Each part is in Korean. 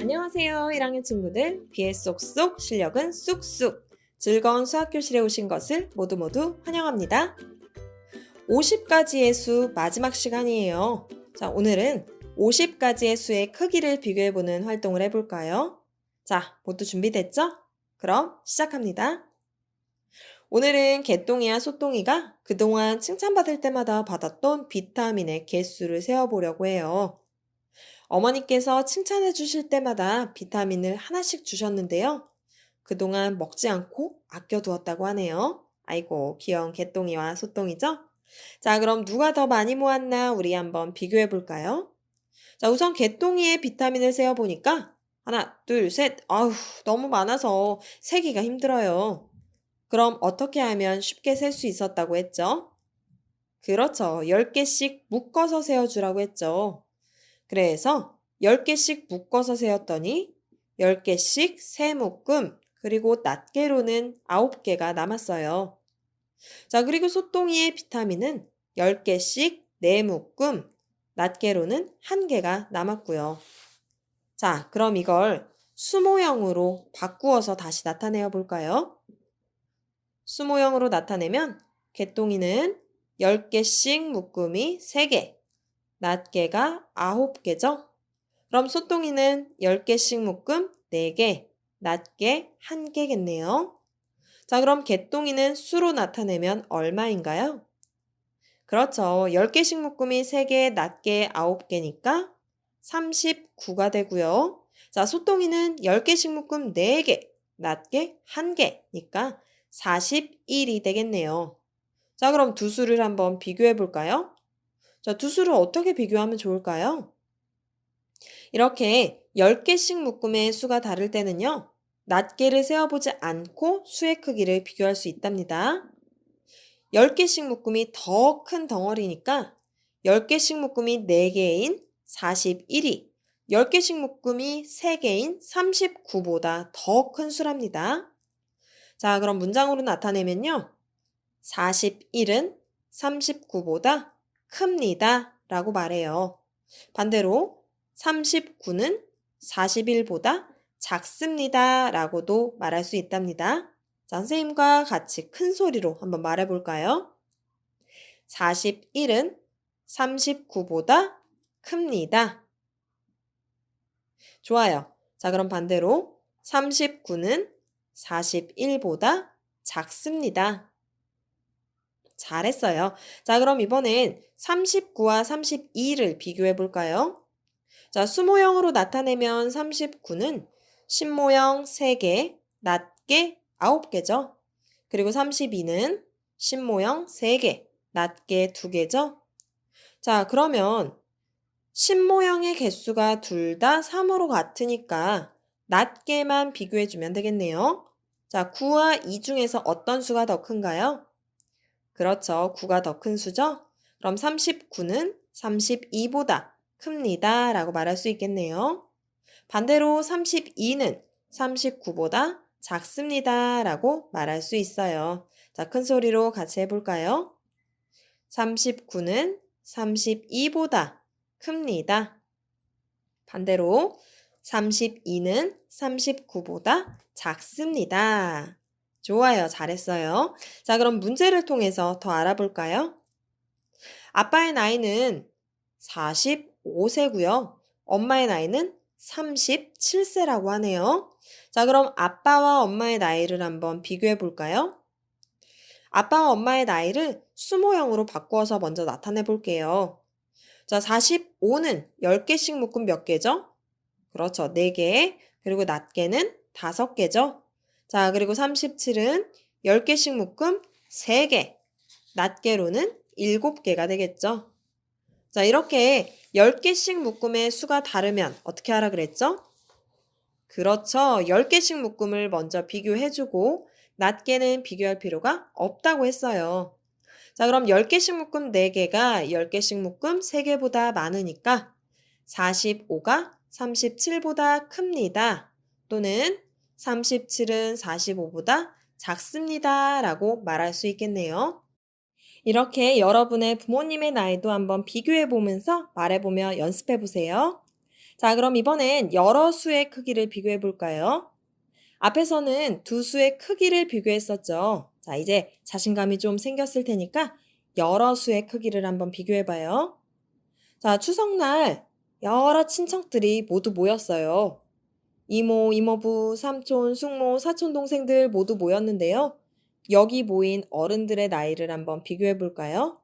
안녕하세요 1학년 친구들. 귀에 쏙쏙 실력은 쑥쑥 즐거운 수학교실에 오신 것을 모두 환영합니다. 50가지의 수 마지막 시간이에요. 자, 오늘은 50가지의 수의 크기를 비교해보는 활동을 해볼까요? 자, 모두 준비됐죠? 그럼 시작합니다. 오늘은 개똥이와 소똥이가 그동안 칭찬받을 때마다 받았던 비타민의 개수를 세어보려고 해요. 어머니께서 칭찬해 주실 때마다 비타민을 하나씩 주셨는데요. 그동안 먹지 않고 아껴두었다고 하네요. 아이고, 귀여운 개똥이와 소똥이죠? 자, 그럼 누가 더 많이 모았나 우리 한번 비교해 볼까요? 자, 우선 개똥이의 비타민을 세어보니까 하나, 둘, 셋. 아우, 너무 많아서 세기가 힘들어요. 그럼 어떻게 하면 쉽게 셀 수 있었다고 했죠? 그렇죠. 10개씩 묶어서 세어주라고 했죠. 그래서 10개씩 묶어서 세었더니 10개씩 세 묶음, 그리고 낱개로는 9개가 남았어요. 자, 그리고 소똥이의 비타민은 10개씩 네 묶음, 낱개로는 1개가 남았고요. 자, 그럼 이걸 수모형으로 바꾸어서 다시 나타내어 볼까요? 수모형으로 나타내면 개똥이는 10개씩 묶음이 3개, 낱개가 9개죠? 그럼 소똥이는 10개씩 묶음 4개, 낱개 1개겠네요. 자, 그럼 개똥이는 수로 나타내면 얼마인가요? 그렇죠. 10개씩 묶음이 3개, 낱개 9개니까 39가 되고요. 자, 소똥이는 10개씩 묶음 4개, 낱개 1개니까 41이 되겠네요. 자, 그럼 두 수를 한번 비교해 볼까요? 자, 두 수를 어떻게 비교하면 좋을까요? 이렇게 10개씩 묶음의 수가 다를 때는요. 낱개를 세어보지 않고 수의 크기를 비교할 수 있답니다. 10개씩 묶음이 더 큰 덩어리니까 10개씩 묶음이 4개인 41이 10개씩 묶음이 3개인 39보다 더 큰 수랍니다. 자, 그럼 문장으로 나타내면요. 41은 39보다 큽니다 라고 말해요. 반대로 39는 41보다 작습니다 라고도 말할 수 있답니다. 자, 선생님과 같이 큰 소리로 한번 말해 볼까요? 41은 39보다 큽니다. 좋아요. 자, 그럼 반대로 39는 41보다 작습니다. 잘했어요. 자, 그럼 이번엔 39와 32를 비교해 볼까요? 자, 수모형으로 나타내면 39는 신모형 3개, 낱개 9개죠. 그리고 32는 신모형 3개, 낱개 2개죠. 자, 그러면 신모형의 개수가 둘 다 3으로 같으니까 낱개만 비교해 주면 되겠네요. 자, 9와 2 중에서 어떤 수가 더 큰가요? 그렇죠. 9가 더 큰 수죠? 그럼 39는 32보다 큽니다 라고 말할 수 있겠네요. 반대로 32는 39보다 작습니다 라고 말할 수 있어요. 자, 큰 소리로 같이 해볼까요? 39는 32보다 큽니다. 반대로 32는 39보다 작습니다. 좋아요. 잘했어요. 자, 그럼 문제를 통해서 더 알아볼까요? 아빠의 나이는 45세고요. 엄마의 나이는 37세라고 하네요. 자, 그럼 아빠와 엄마의 나이를 한번 비교해 볼까요? 아빠와 엄마의 나이를 수모형으로 바꾸어서 먼저 나타내 볼게요. 자, 45는 10개씩 묶음 몇 개죠? 그렇죠. 4개. 그리고 낱개는 5개죠. 자, 그리고 37은 10개씩 묶음 3개. 낱개로는 7개가 되겠죠. 자, 이렇게 10개씩 묶음의 수가 다르면 어떻게 하라 그랬죠? 그렇죠. 10개씩 묶음을 먼저 비교해주고 낱개는 비교할 필요가 없다고 했어요. 자, 그럼 10개씩 묶음 4개가 10개씩 묶음 3개보다 많으니까 45가 37보다 큽니다. 또는 37은 45보다 작습니다 라고 말할 수 있겠네요. 이렇게 여러분의 부모님의 나이도 한번 비교해 보면서 말해보며 연습해 보세요. 자, 그럼 이번엔 여러 수의 크기를 비교해 볼까요? 앞에서는 두 수의 크기를 비교했었죠. 자, 이제 자신감이 좀 생겼을 테니까 여러 수의 크기를 한번 비교해 봐요. 자, 추석날 여러 친척들이 모두 모였어요. 이모, 이모부, 삼촌, 숙모, 사촌 동생들 모두 모였는데요. 여기 모인 어른들의 나이를 한번 비교해 볼까요?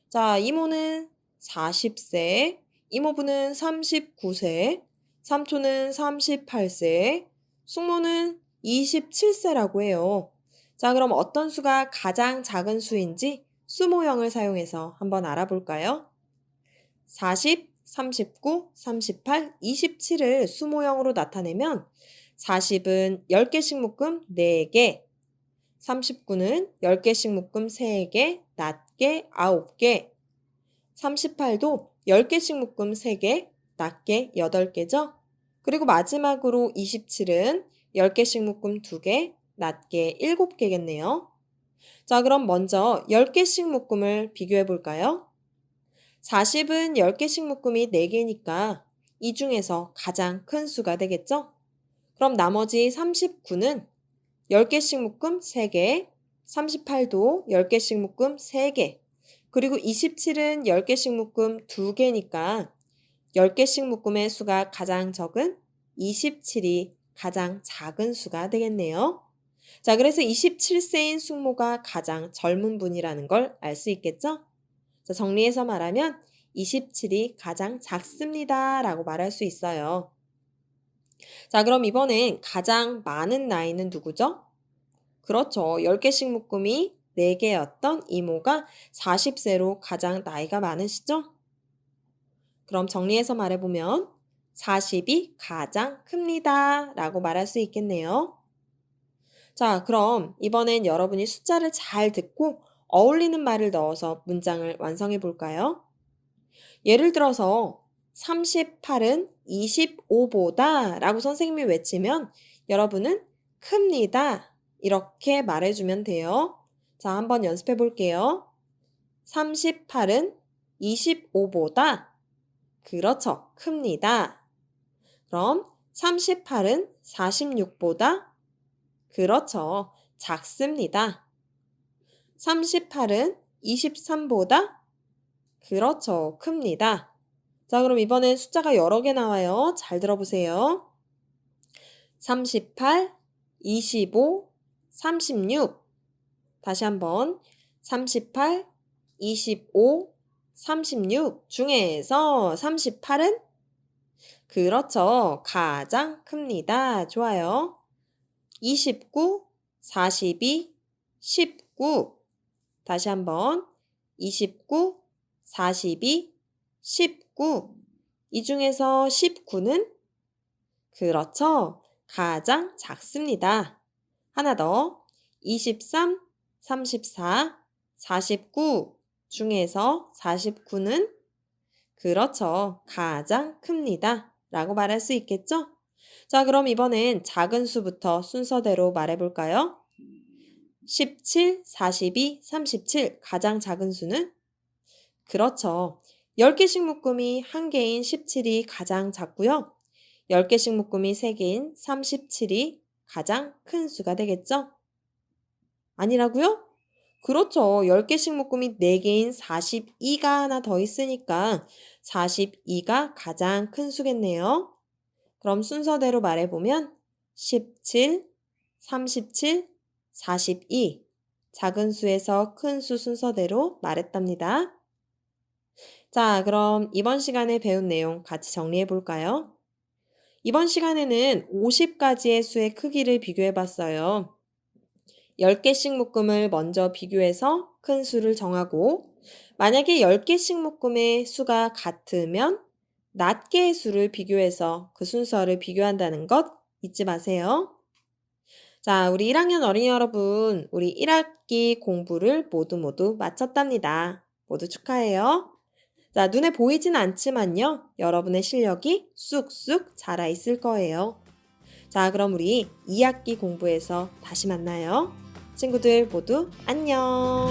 자, 이모는 40세, 이모부는 39세, 삼촌은 38세, 숙모는 27세라고 해요. 자, 그럼 어떤 수가 가장 작은 수인지 수 모형을 사용해서 한번 알아볼까요? 40, 39, 38, 27을 수 모형으로 나타내면 40은 10개씩 묶음 4개, 39는 10개씩 묶음 3개, 낮게 9개, 38도 10개씩 묶음 3개, 낮게 8개죠? 그리고 마지막으로 27은 10개씩 묶음 2개, 낮게 7개겠네요. 자, 그럼 먼저 10개씩 묶음을 비교해 볼까요? 40은 10개씩 묶음이 4개니까 이 중에서 가장 큰 수가 되겠죠? 그럼 나머지 39는 10개씩 묶음 3개, 38도 10개씩 묶음 3개, 그리고 27은 10개씩 묶음 2개니까 10개씩 묶음의 수가 가장 적은 27이 가장 작은 수가 되겠네요. 자, 그래서 27세인 숙모가 가장 젊은 분이라는 걸 알 수 있겠죠? 자, 정리해서 말하면 27이 가장 작습니다 라고 말할 수 있어요. 자, 그럼 이번엔 가장 많은 나이는 누구죠? 그렇죠. 10개씩 묶음이 4개였던 이모가 40세로 가장 나이가 많으시죠? 그럼 정리해서 말해보면 40이 가장 큽니다 라고 말할 수 있겠네요. 자, 그럼 이번엔 여러분이 숫자를 잘 듣고 어울리는 말을 넣어서 문장을 완성해 볼까요? 예를 들어서 38은 25보다 라고 선생님이 외치면 여러분은 큽니다 이렇게 말해주면 돼요. 자, 한번 연습해 볼게요. 38은 25보다 그렇죠. 큽니다. 그럼 38은 46보다 그렇죠. 작습니다. 38은 23보다 그렇죠. 큽니다. 자, 그럼 이번엔 숫자가 여러 개 나와요. 잘 들어보세요. 38, 25, 36. 다시 한번 38, 25, 36 중에서 38은 그렇죠. 가장 큽니다. 좋아요. 29, 42, 19. 다시 한번 29, 42, 19. 이 중에서 19는 그렇죠. 가장 작습니다. 하나 더. 23, 34, 49 중에서 49는 그렇죠. 가장 큽니다. 라고 말할 수 있겠죠? 자, 그럼 이번엔 작은 수부터 순서대로 말해볼까요? 17, 42, 37 가장 작은 수는? 그렇죠. 10개씩 묶음이 1개인 17이 가장 작고요. 10개씩 묶음이 3개인 37이 가장 큰 수가 되겠죠? 아니라고요? 그렇죠. 10개씩 묶음이 4개인 42가 하나 더 있으니까 42가 가장 큰 수겠네요. 그럼 순서대로 말해보면 17, 37, 42 작은 수에서 큰 수 순서대로 말했답니다. 자, 그럼 이번 시간에 배운 내용 같이 정리해 볼까요? 이번 시간에는 50가지의 수의 크기를 비교해 봤어요. 10개씩 묶음을 먼저 비교해서 큰 수를 정하고 만약에 10개씩 묶음의 수가 같으면 낱개의 수를 비교해서 그 순서를 비교한다는 것 잊지 마세요. 자, 우리 1학년 어린이 여러분, 우리 1학기 공부를 모두 마쳤답니다. 모두 축하해요. 자, 눈에 보이진 않지만요. 여러분의 실력이 쑥쑥 자라 있을 거예요. 자, 그럼 우리 2학기 공부에서 다시 만나요. 친구들 모두 안녕!